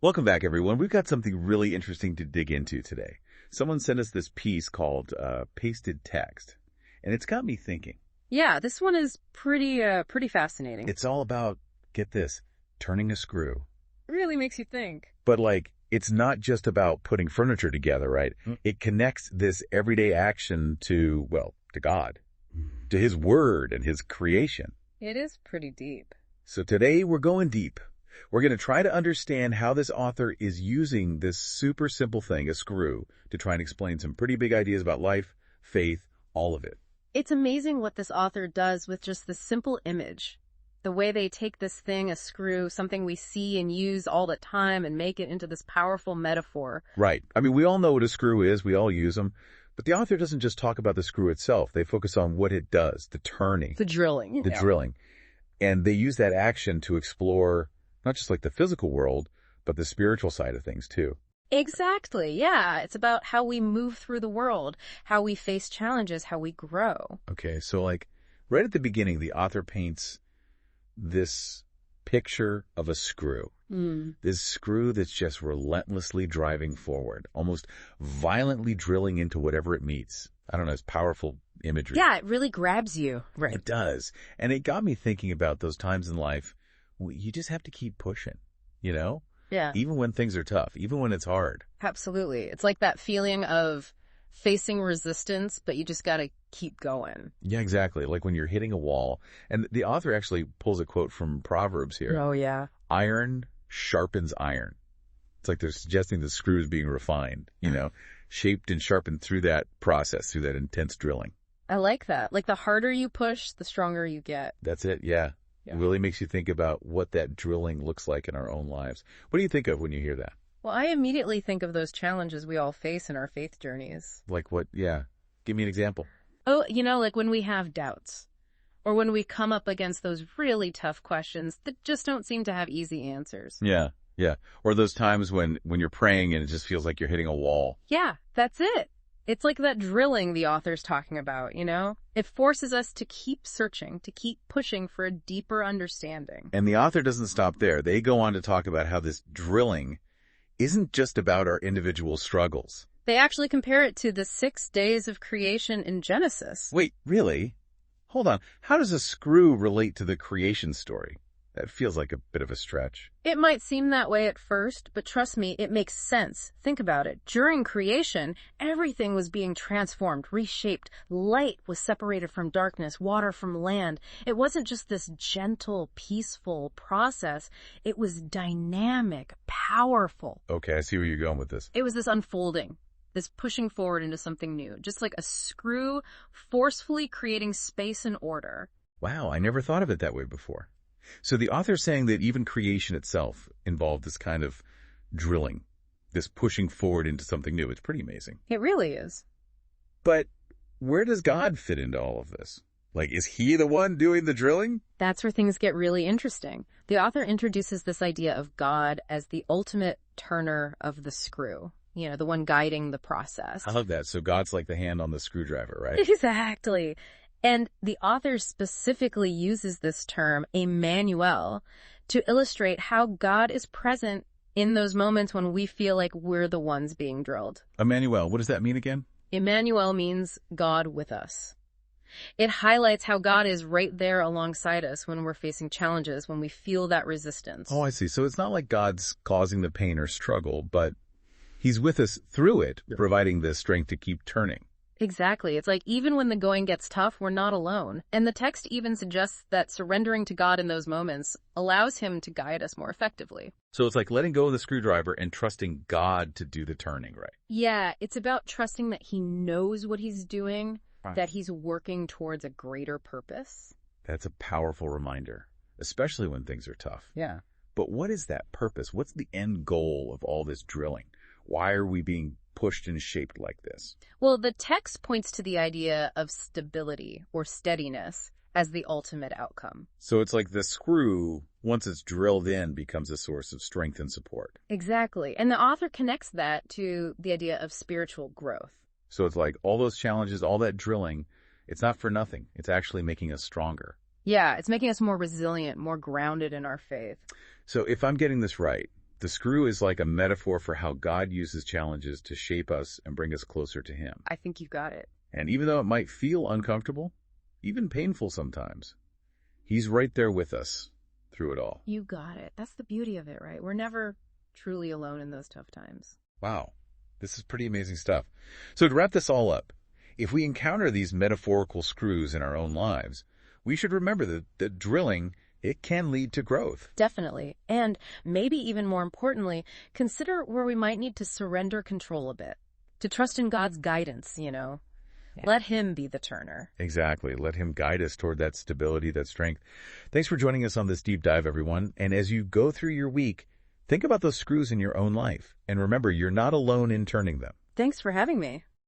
Welcome back, everyone. We've got something really interesting to dig into today. Someone sent us this piece called Pasted Text, and it's got me thinking. Yeah, this one is pretty fascinating. It's all about, get this, turning a screw. Really makes you think. But, it's not just about putting furniture together, right? It connects this everyday action to God, to His Word and His creation. It is pretty deep. So today we're going deep. We're going to try to understand how this author is using this super simple thing, a screw, to try and explain some pretty big ideas about life, faith, all of it. It's amazing what this author does with just this simple image. The way they take this thing, a screw, something we see and use all the time, and make it into this powerful metaphor. Right. I mean, we all know what a screw is. We all use them. But the author doesn't just talk about the screw itself. They focus on what it does, the turning. The drilling. The drilling. And they use that action to explore not just the physical world, but the spiritual side of things too. Exactly. Yeah. It's about how we move through the world, how we face challenges, how we grow. Okay. So right at the beginning, the author paints this picture of a screw. This screw that's just relentlessly driving forward, almost violently drilling into whatever it meets. I don't know, it's powerful imagery. Yeah, it really grabs you. Right. It does. And it got me thinking about those times in life you just have to keep pushing, Yeah. Even when things are tough, even when it's hard. Absolutely. It's like that feeling of facing resistance, but you just got to keep going. Yeah, exactly. Like when you're hitting a wall. And the author actually pulls a quote from Proverbs here. Oh, yeah. Iron sharpens iron. It's like they're suggesting the screw is being refined, shaped and sharpened through that process, through that intense drilling. I like that. Like the harder you push, the stronger you get. That's it, yeah. It really makes you think about what that drilling looks like in our own lives. What do you think of when you hear that? Well, I immediately think of those challenges we all face in our faith journeys. Like what? Yeah. Give me an example. Oh, like when we have doubts, or when we come up against those really tough questions that just don't seem to have easy answers. Yeah, yeah. Or those times when you're praying and it just feels like you're hitting a wall. Yeah, that's it. It's like that drilling the author's talking about, It forces us to keep searching, to keep pushing for a deeper understanding. And the author doesn't stop there. They go on to talk about how this drilling isn't just about our individual struggles. They actually compare it to the 6 days of creation in Genesis. Wait, really? Hold on. How does a screw relate to the creation story? That feels like a bit of a stretch. It might seem that way at first, but trust me, it makes sense. Think about it. During creation, everything was being transformed, reshaped. Light was separated from darkness, water from land. It wasn't just this gentle, peaceful process. It was dynamic, powerful. Okay, I see where you're going with this. It was this unfolding, this pushing forward into something new, just like a screw forcefully creating space and order. Wow, I never thought of it that way before. So the author's saying that even creation itself involved this kind of drilling, this pushing forward into something new. It's pretty amazing. It really is. But where does God fit into all of this? Is he the one doing the drilling? That's where things get really interesting. The author introduces this idea of God as the ultimate turner of the screw. The one guiding the process. I love that. So God's like the hand on the screwdriver, right? Exactly. And the author specifically uses this term, Emmanuel, to illustrate how God is present in those moments when we feel like we're the ones being drilled. Emmanuel, what does that mean again? Emmanuel means God with us. It highlights how God is right there alongside us when we're facing challenges, when we feel that resistance. Oh, I see. So it's not like God's causing the pain or struggle, but he's with us through it, providing the strength to keep turning. Exactly. It's like even when the going gets tough, we're not alone. And the text even suggests that surrendering to God in those moments allows him to guide us more effectively. So it's like letting go of the screwdriver and trusting God to do the turning, right? Yeah, it's about trusting that he knows what he's doing, that he's working towards a greater purpose. That's a powerful reminder, especially when things are tough. Yeah. But what is that purpose? What's the end goal of all this drilling? Why are we being pushed and shaped like this? Well, the text points to the idea of stability or steadiness as the ultimate outcome. So it's like the screw, once it's drilled in, becomes a source of strength and support. Exactly. And the author connects that to the idea of spiritual growth. So it's like all those challenges, all that drilling, it's not for nothing. It's actually making us stronger. Yeah, it's making us more resilient, more grounded in our faith. So if I'm getting this right, The screw is like a metaphor for how God uses challenges to shape us and bring us closer to Him. I think you got it. And even though it might feel uncomfortable, even painful sometimes, He's right there with us through it all. You got it. That's the beauty of it, right? We're never truly alone in those tough times. Wow, this is pretty amazing stuff. So to wrap this all up, if we encounter these metaphorical screws in our own lives, we should remember that drilling, it can lead to growth. Definitely. And maybe even more importantly, consider where we might need to surrender control a bit, to trust in God's guidance, Yeah. Let Him be the turner. Exactly. Let Him guide us toward that stability, that strength. Thanks for joining us on this deep dive, everyone. And as you go through your week, think about those screws in your own life. And remember, you're not alone in turning them. Thanks for having me.